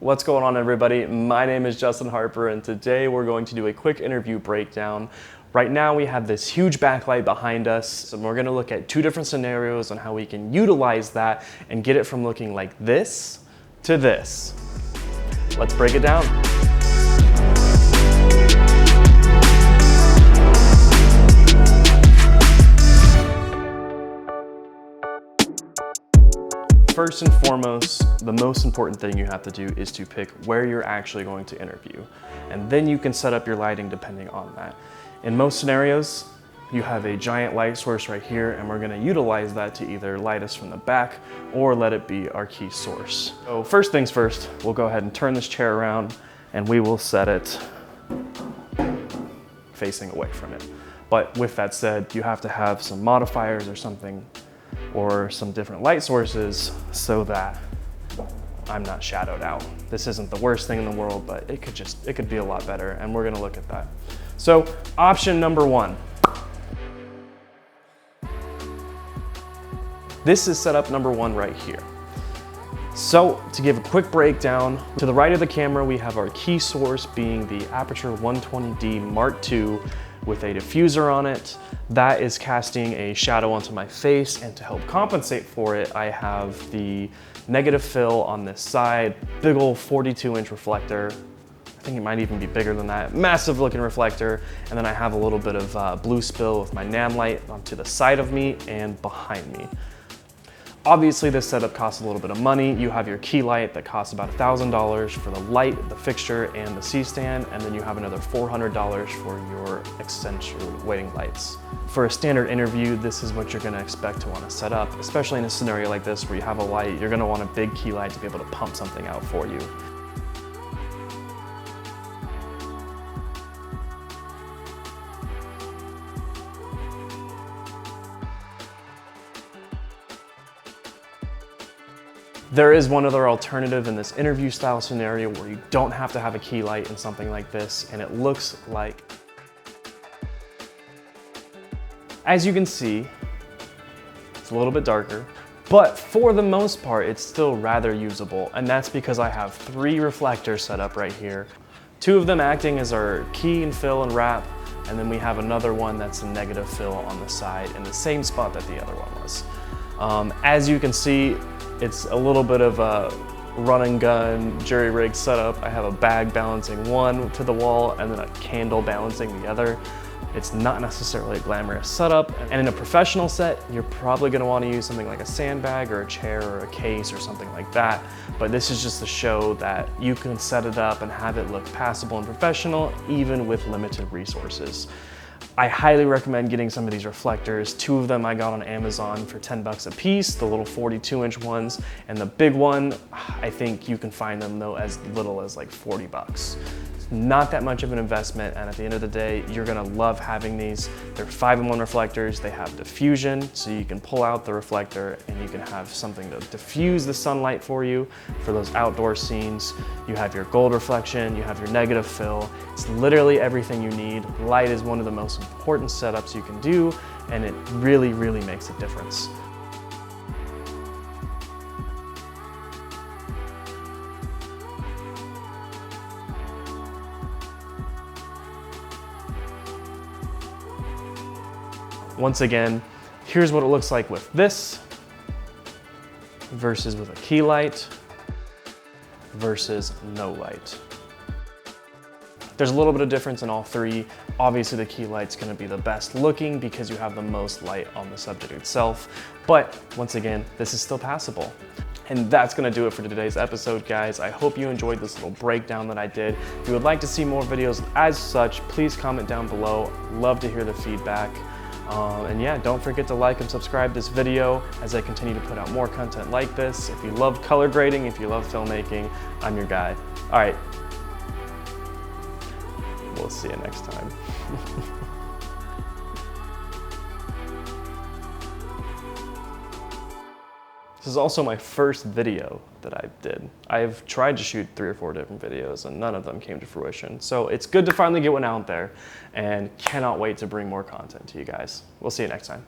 What's going on, everybody? My name is Justin Harper, and today we're going to do a quick interview breakdown. Right now we have this huge backlight behind us, and we're going to look at two different scenarios on how we can utilize that and get it from looking like this to this. Let's break it down. First and foremost, the most important thing you have to do is to pick where you're actually going to interview. And then you can set up your lighting depending on that. In most scenarios, you have a giant light source right here, and we're gonna utilize that to either light us from the back or let it be our key source. So first things first, we'll go ahead and turn this chair around and we will set it facing away from it. But with that said, you have to have some modifiers or something, or some different light sources so that I'm not shadowed out. This isn't the worst thing in the world, but it could be a lot better, and we're gonna look at that. So option number one. This is setup number one right here. So to give a quick breakdown, to the right of the camera, we have our key source being the Aperture 120D Mark II with a diffuser on it. That is casting a shadow onto my face, and to help compensate for it, I have the negative fill on this side, big old 42-inch reflector. I think it might even be bigger than that. Massive looking reflector. And then I have a little bit of blue spill with my NAM light onto the side of me and behind me. Obviously, this setup costs a little bit of money. You have your key light that costs about $1,000 for the light, the fixture, and the C-stand, and then you have another $400 for your accentuating lights. For a standard interview, this is what you're gonna expect to wanna set up, especially in a scenario like this where you have a light. You're gonna want a big key light to be able to pump something out for you. There is one other alternative in this interview style scenario where you don't have to have a key light in something like this, and it looks like, as you can see, it's a little bit darker, but for the most part, it's still rather usable, and that's because I have 3 reflectors set up right here. 2 of them acting as our key and fill and wrap, and then we have another one that's a negative fill on the side in the same spot that the other one was. As you can see, it's a little bit of a run and gun jury rig setup. I have a bag balancing one to the wall and then a candle balancing the other. It's not necessarily a glamorous setup. And in a professional set, you're probably gonna wanna use something like a sandbag or a chair or a case or something like that. But this is just to show that you can set it up and have it look passable and professional, even with limited resources. I highly recommend getting some of these reflectors. 2 of them I got on Amazon for 10 bucks a piece, the little 42-inch ones, and the big one, I think you can find them though as little as like 40 bucks. It's not that much of an investment, and at the end of the day, you're gonna love having these. They're 5-in-1 reflectors. They have diffusion, so you can pull out the reflector and you can have something to diffuse the sunlight for you for those outdoor scenes. You have your gold reflection, you have your negative fill. It's literally everything you need. Light is one of the most important setups you can do, and it really, really makes a difference. Once again, here's what it looks like with this versus with a key light versus no light. There's a little bit of difference in all 3. Obviously the key light's gonna be the best looking because you have the most light on the subject itself. But once again, this is still passable. And that's gonna do it for today's episode, guys. I hope you enjoyed this little breakdown that I did. If you would like to see more videos as such, please comment down below. Love to hear the feedback. And yeah, don't forget to like and subscribe this video as I continue to put out more content like this. If you love color grading, if you love filmmaking, I'm your guy. All right, we'll see you next time. This is also my first video that I did. I've tried to shoot 3 or 4 different videos and none of them came to fruition. So it's good to finally get one out there, and cannot wait to bring more content to you guys. We'll see you next time.